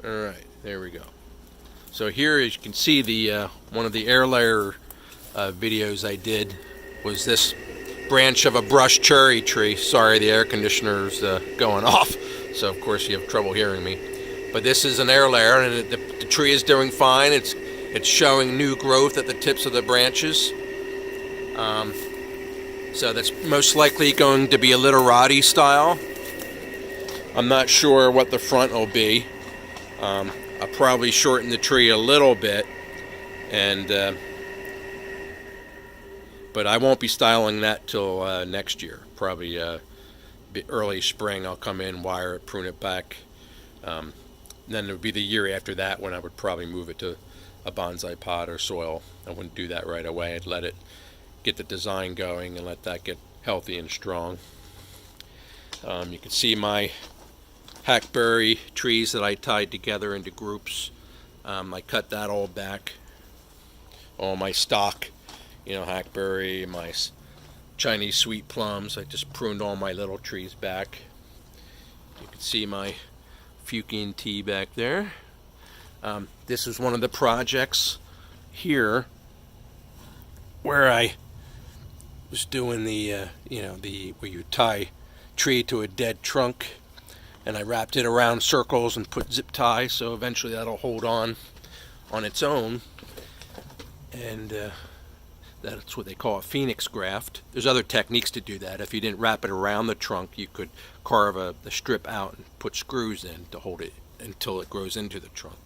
Alright, there we go. So here, as you can see, the one of the air layer videos I did was this branch of a brush cherry tree. Sorry, the air conditioner's going off, so of course you have trouble hearing me. But this is an air layer, and the tree is doing fine. It's showing new growth at the tips of the branches. So that's most likely going to be a literati style. I'm not sure what the front will be. I'll probably shorten the tree a little bit, but I won't be styling that till next year. Probably early spring. I'll come in, wire it, prune it back. Then it would be the year after that when I would probably move it to a bonsai pot or soil. I wouldn't do that right away. I'd let it get the design going and let that get healthy and strong. You can see my hackberry trees that I tied together into groups. I cut that all back. All my stock, hackberry, my Chinese sweet plums. I just pruned all my little trees back. You can see my Fukian tea back there. This is one of the projects here where I was doing the where you tie tree to a dead trunk, and I wrapped it around circles and put zip tie, so eventually that'll hold on its own, and that's what they call a phoenix graft. There's other techniques to do that. If you didn't wrap it around the trunk, you could carve the strip out and put screws in to hold it until it grows into the trunk.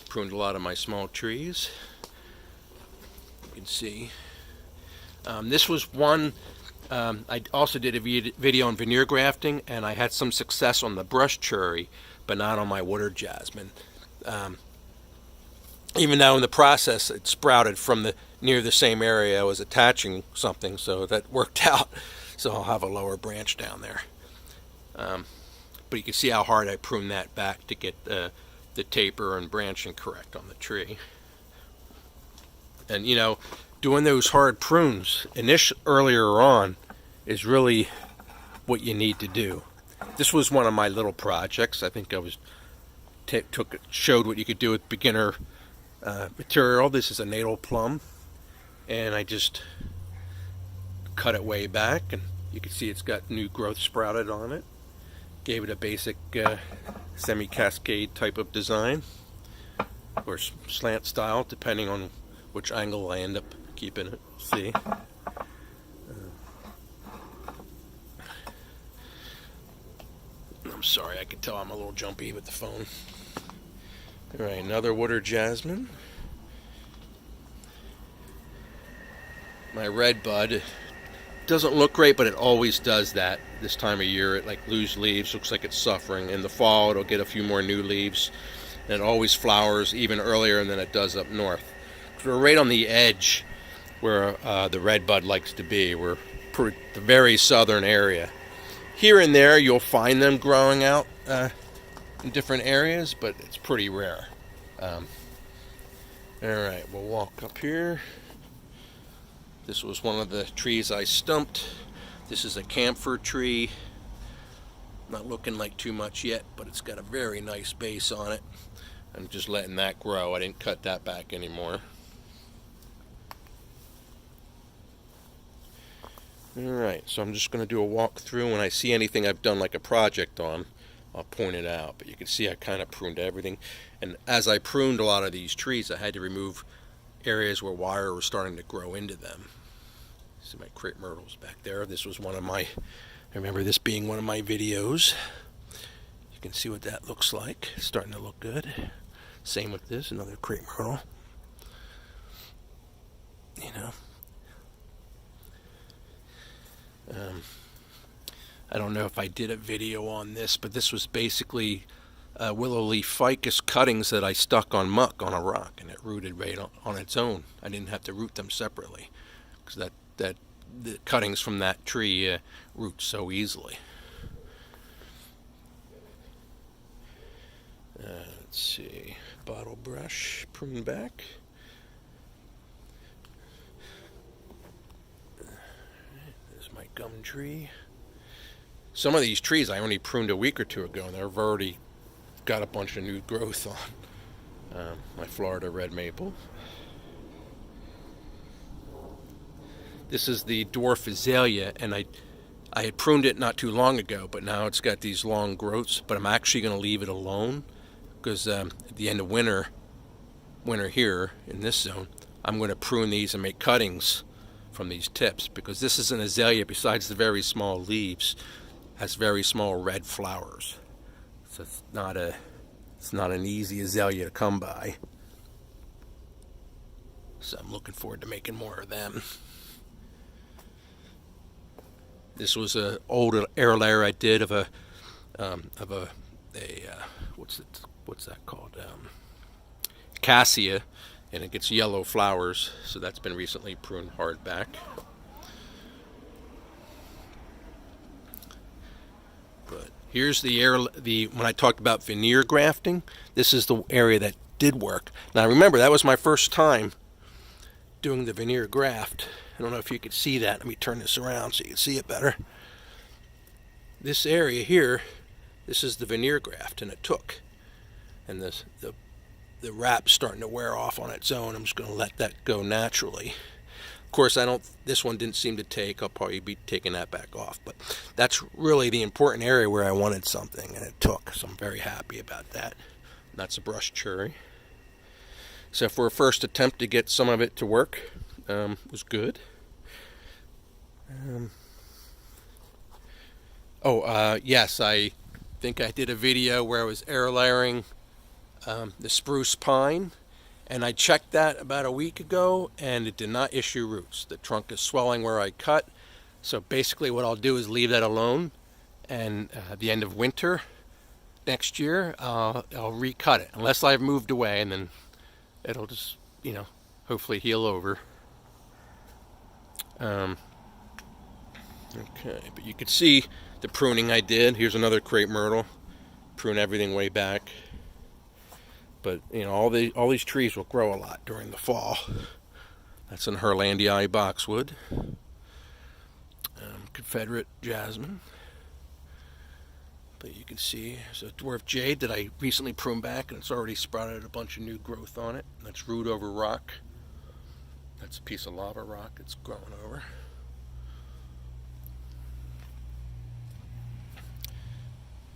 Pruned a lot of my small trees. You can see. This was one. I also did a video on veneer grafting, and I had some success on the brush cherry, but not on my water jasmine. Even though in the process it sprouted from near the same area I was attaching something, so that worked out. So I'll have a lower branch down there. But you can see how hard I pruned that back to get the taper and branching correct on the tree. And doing those hard prunes earlier on is really what you need to do. This was one of my little projects. I think I was showed what you could do with beginner material. This is a natal plum, and I just cut it way back, and you can see it's got new growth sprouted on it. Gave it a basic semi-cascade type of design, or slant style, depending on which angle I end up keeping it. See? I'm sorry, I can tell I'm a little jumpy with the phone. Alright, another water jasmine. My red bud doesn't look great, but it always does that this time of year. It loses leaves, looks like it's suffering. In the fall it'll get a few more new leaves, and it always flowers even earlier than it does up north. We're right on the edge where the red bud likes to be. We're the very southern area. Here and there you'll find them growing out in different areas, but it's pretty rare. Alright, we'll walk up here. This was one of the trees I stumped. This is a camphor tree. Not looking like too much yet, but it's got a very nice base on it. I'm just letting that grow. I didn't cut that back anymore. Alright, so I'm just going to do a walk through. When I see anything I've done like a project on, I'll point it out. But you can see I kind of pruned everything. And as I pruned a lot of these trees, I had to remove areas where wire was starting to grow into them. See my crepe myrtles back there. This was one of my, I remember this being one of my videos. You can see what that looks like. It's starting to look good. Same with this, another crepe myrtle. I don't know if I did a video on this, but this was basically willowly ficus cuttings that I stuck on muck on a rock, and it rooted right on its own. I didn't have to root them separately, because the cuttings from that tree root so easily. Let's see, bottle brush, prune back. There's my gum tree. Some of these trees I only pruned a week or two ago, and they're already got a bunch of new growth on my Florida red maple. This is the dwarf Azalea, and I had pruned it not too long ago, but now it's got these long growths. But I'm actually going to leave it alone because at the end of winter here in this zone, I'm going to prune these and make cuttings from these tips, because this is an azalea, besides the very small leaves, has very small red flowers. So it's not an easy azalea to come by. So I'm looking forward to making more of them. This was an old air layer I did of a what's that called? Cassia, and it gets yellow flowers, so that's been recently pruned hard back. But here's when I talked about veneer grafting, this is the area that did work. Now remember, that was my first time doing the veneer graft. I don't know if you could see that. Let me turn this around so you can see it better. This area here, this is the veneer graft, and it took. And the wrap's starting to wear off on its own. I'm just going to let that go naturally. Of course, this one didn't seem to take. I'll probably be taking that back off. But that's really the important area where I wanted something, and it took. So I'm very happy about that. And that's a brush cherry. So for a first attempt to get some of it to work, was good. Yes, I think I did a video where I was air layering the spruce pine, and I checked that about a week ago, and it did not issue roots. The trunk is swelling where I cut, so basically what I'll do is leave that alone, and at the end of winter next year I'll recut it, unless I've moved away, and then it'll just, hopefully heal over. Okay, but you can see the pruning I did. Here's another crepe myrtle. Prune everything way back. But all these trees will grow a lot during the fall. That's an Herlandii boxwood, Confederate jasmine. But you can see there's a dwarf jade that I recently pruned back, and it's already sprouted a bunch of new growth on it. That's root over rock. That's a piece of lava rock it's growing over.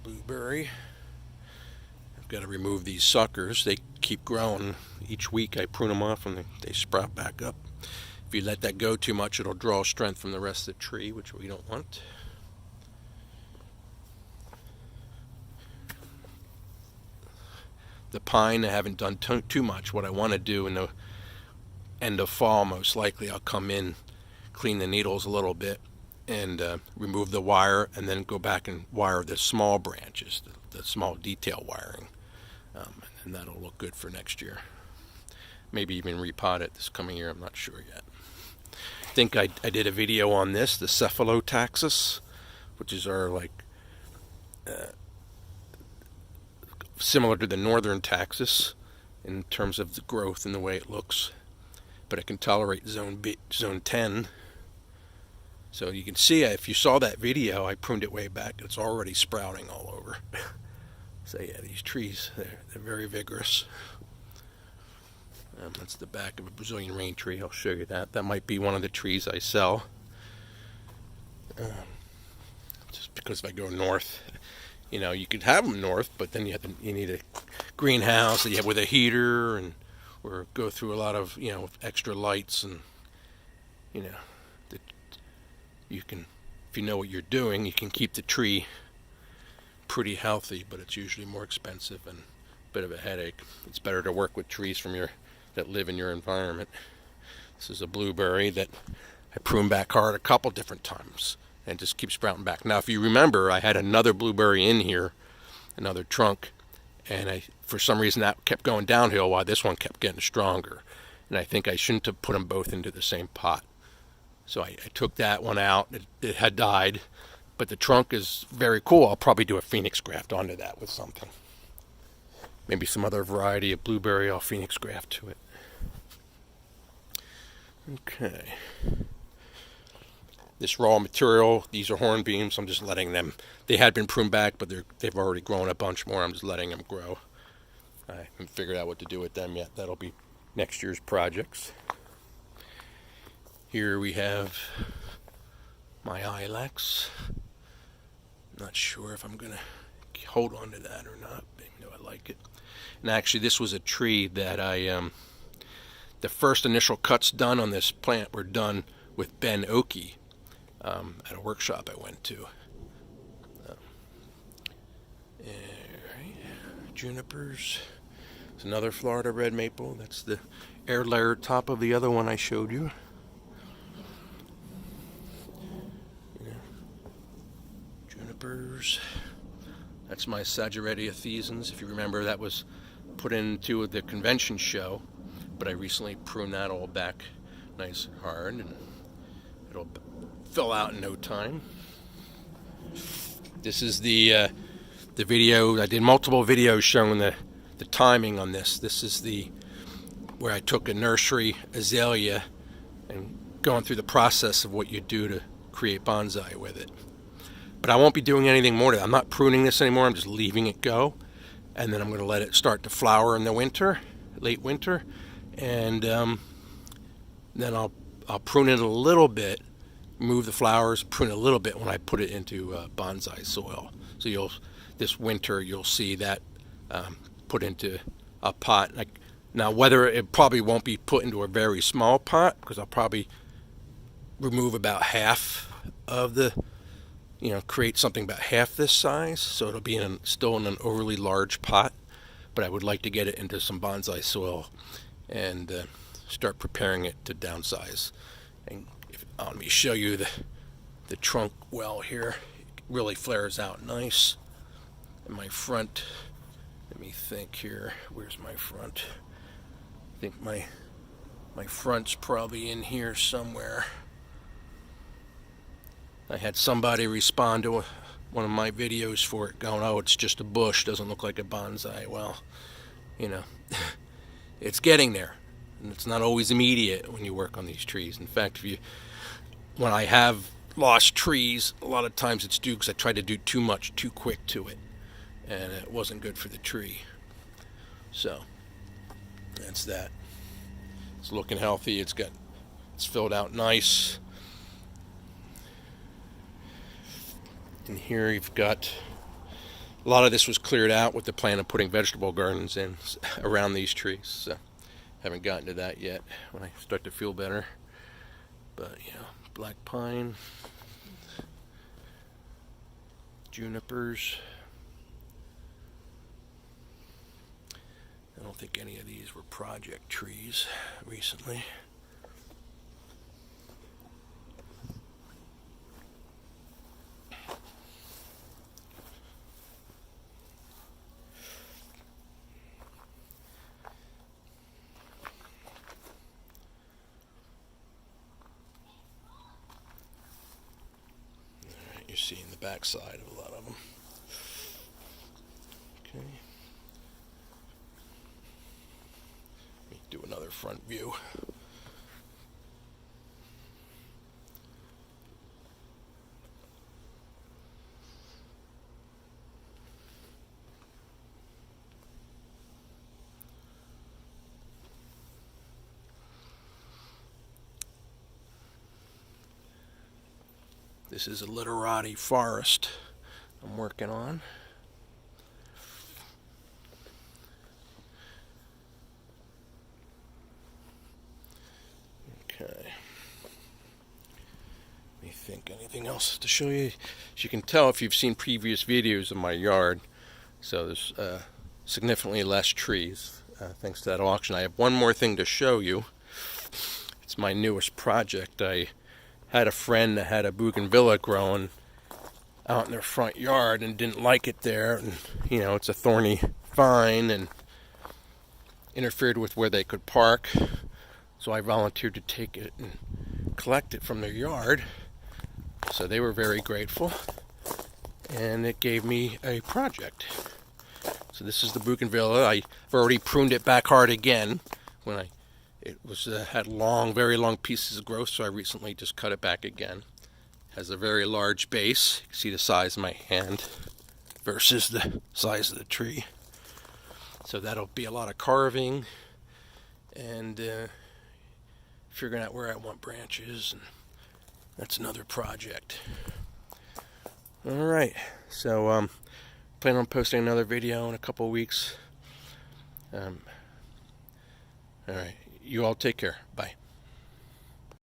Blueberry. I've got to remove these suckers. They keep growing. Each week I prune them off and they sprout back up. If you let that go too much, it'll draw strength from the rest of the tree, which we don't want. The pine, I haven't done too much. What I want to do in the end of fall, most likely, I'll come in, clean the needles a little bit, and remove the wire, and then go back and wire the small branches, the small detail wiring, and that'll look good for next year. Maybe even repot it this coming year. I'm not sure yet. I think I did a video on this, the Cephalotaxis, which is our similar to the northern taxus in terms of the growth and the way it looks, but it can tolerate zone 10. So you can see, if you saw that video, I pruned it way back. It's already sprouting all over. So yeah, these trees, they're very vigorous. That's the back of a Brazilian rain tree. I'll show you that. That might be one of the trees I sell. Just because if I go north, you could have them north, but then you need a greenhouse that you have with a heater, or go through a lot of extra lights, and you can, if you know what you're doing, you can keep the tree pretty healthy, but it's usually more expensive and a bit of a headache. It's better to work with trees that live in your environment. This is a blueberry that I pruned back hard a couple different times and just keeps sprouting back. Now, if you remember, I had another blueberry in here, another trunk, and for some reason that kept going downhill while this one kept getting stronger. And I think I shouldn't have put them both into the same pot. So I took that one out. It had died, but the trunk is very cool. I'll probably do a phoenix graft onto that with something. Maybe some other variety of blueberry, I'll phoenix graft to it. Okay. this raw material. These are hornbeams. I'm just letting them, they had been pruned back, but they've already grown a bunch more. I'm just letting them grow. I haven't figured out what to do with them yet. That'll be next year's projects. Here we have my Ilex. Not sure if I'm going to hold on to that or not, but you know, I like it. And actually, this was a tree that the first initial cuts done on this plant were done with Ben Oakey at a workshop I went to. Junipers. It's another Florida red maple. That's the air layer top of the other one I showed you. Junipers. That's my Sagittaria thesans. If you remember, that was put into the convention show, but I recently pruned that all back nice and hard, and it'll fill out in no time. This is the video. I did multiple videos showing the timing on this. This is where I took a nursery azalea and going through the process of what you do to create bonsai with it. But I won't be doing anything more to it. I'm not pruning this anymore. I'm just leaving it go, and then I'm going to let it start to flower in the winter, late winter, and then I'll prune it a little bit, move the flowers, prune it a little bit when I put it into bonsai soil. So this winter you'll see that put into a pot. Now, whether it probably won't be put into a very small pot, because I'll probably remove about half of the, create something about half this size, so it'll be still in an overly large pot. But I would like to get it into some bonsai soil and start preparing it to downsize. And let me show you the trunk well here. It really flares out nice. And my front, let me think here. Where's my front? I think my front's probably in here somewhere. I had somebody respond to one of my videos for it going, oh, it's just a bush, doesn't look like a bonsai. Well, it's getting there. And it's not always immediate when you work on these trees. In fact, when I have lost trees, a lot of times it's due because I try to do too much too quick to it, and it wasn't good for the tree. So that's that. It's looking healthy. It's filled out nice. And here you've got, a lot of this was cleared out with the plan of putting vegetable gardens in around these trees. So haven't gotten to that yet when I start to feel better. But black pine, junipers. I don't think any of these were project trees recently. You're seeing the back side of a lot of them. Okay. Let me do another front view. This is a literati forest I'm working on. Okay. Let me think, anything else to show you? As you can tell if you've seen previous videos of my yard, so there's significantly less trees thanks to that auction. I have one more thing to show you. It's my newest project. I had a friend that had a Bougainvillea growing out in their front yard and didn't like it there, and it's a thorny vine and interfered with where they could park, so I volunteered to take it and collect it from their yard. So they were very grateful, and it gave me a project. So this is the Bougainvillea. I've already pruned it back hard again when it was had very long pieces of growth, so I recently just cut it back again. Has a very large base. You can see the size of my hand versus the size of the tree. So that'll be a lot of carving and figuring out where I want branches, and that's another project. Alright, so plan on posting another video in a couple of weeks. Alright, you all take care. Bye.